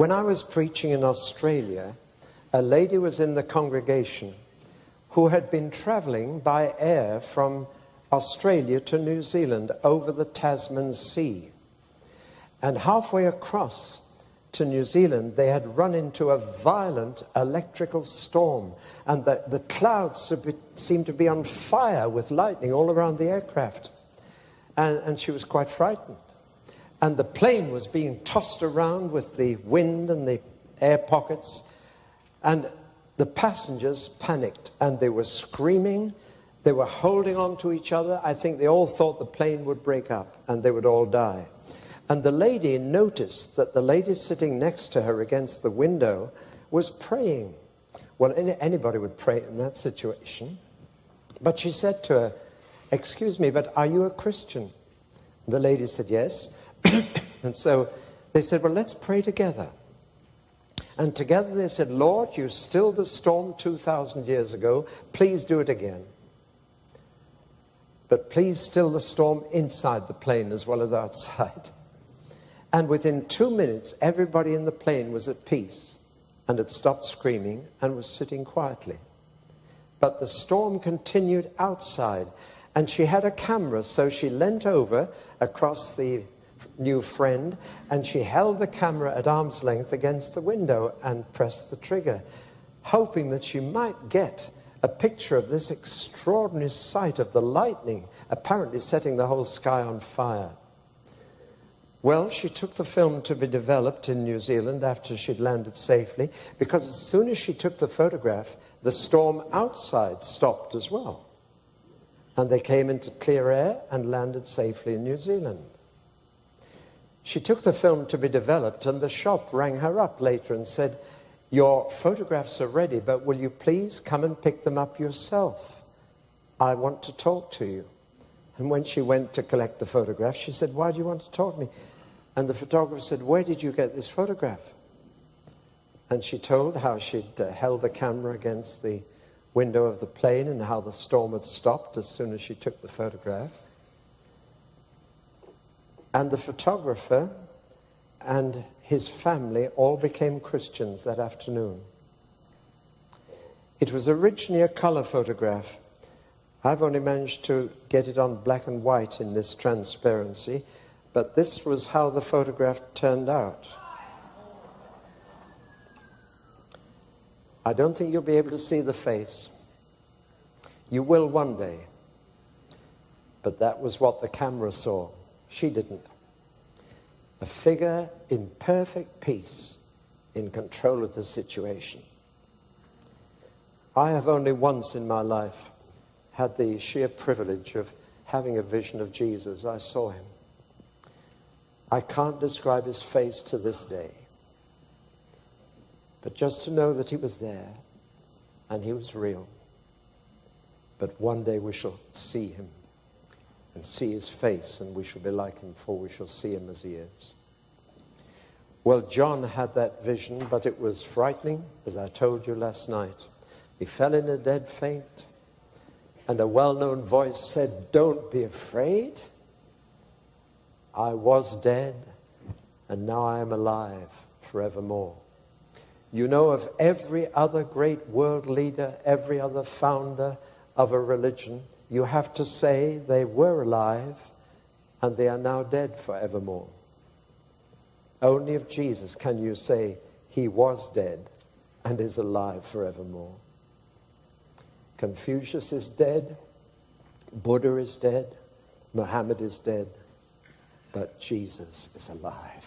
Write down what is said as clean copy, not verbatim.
When I was preaching in Australia, a lady was in the congregation who had been traveling by air from Australia to New Zealand over the Tasman Sea. And halfway across to New Zealand, they had run into a violent electrical storm, and the clouds seemed to be on fire with lightning all around the aircraft. And she was quite frightened. And the plane was being tossed around with the wind and the air pockets. And the passengers panicked, and they were screaming. They were holding on to each other. I think they all thought the plane would break up and they would all die. And the lady noticed that the lady sitting next to her against the window was praying. Well, anybody would pray in that situation. But she said to her, "Excuse me, but are you a Christian?" The lady said, "Yes." And so they said, "Well, let's pray together." And together they said, "Lord, you stilled the storm 2,000 years ago. Please do it again. But please still the storm inside the plane as well as outside." And within 2 minutes, everybody in the plane was at peace and had stopped screaming and was sitting quietly. But the storm continued outside, and she had a camera, so she leant over across the new friend, and she held the camera at arm's length against the window and pressed the trigger, hoping that she might get a picture of this extraordinary sight of the lightning apparently setting the whole sky on fire. Well, she took the film to be developed in New Zealand after she'd landed safely, because as soon as she took the photograph, the storm outside stopped as well. And they came into clear air and landed safely in New Zealand. She took the film to be developed, and the shop rang her up later and said, "Your photographs are ready, but will you please come and pick them up yourself? I want to talk to you." And when she went to collect the photograph, she said, "Why do you want to talk to me?" And the photographer said, "Where did you get this photograph?" And she told how she'd held the camera against the window of the plane and how the storm had stopped as soon as she took the photograph. And the photographer and his family all became Christians that afternoon. It was originally a color photograph. I've only managed to get it on black and white in this transparency, but this was how the photograph turned out. I don't think you'll be able to see the face. You will one day. But that was what the camera saw. She didn't. A figure in perfect peace, in control of the situation. I have only once in my life had the sheer privilege of having a vision of Jesus. I saw him. I can't describe his face to this day. But just to know that he was there and he was real. But one day we shall see him and see his face, and we shall be like him, for we shall see him as he is. Well, John had that vision, but it was frightening, as I told you last night. He fell in a dead faint, and a well-known voice said, "Don't be afraid. I was dead, and now I am alive forevermore." You know of every other great world leader, every other founder of a religion, you have to say they were alive and they are now dead forevermore. Only of Jesus can you say he was dead and is alive forevermore. Confucius is dead, Buddha is dead, Muhammad is dead, but Jesus is alive.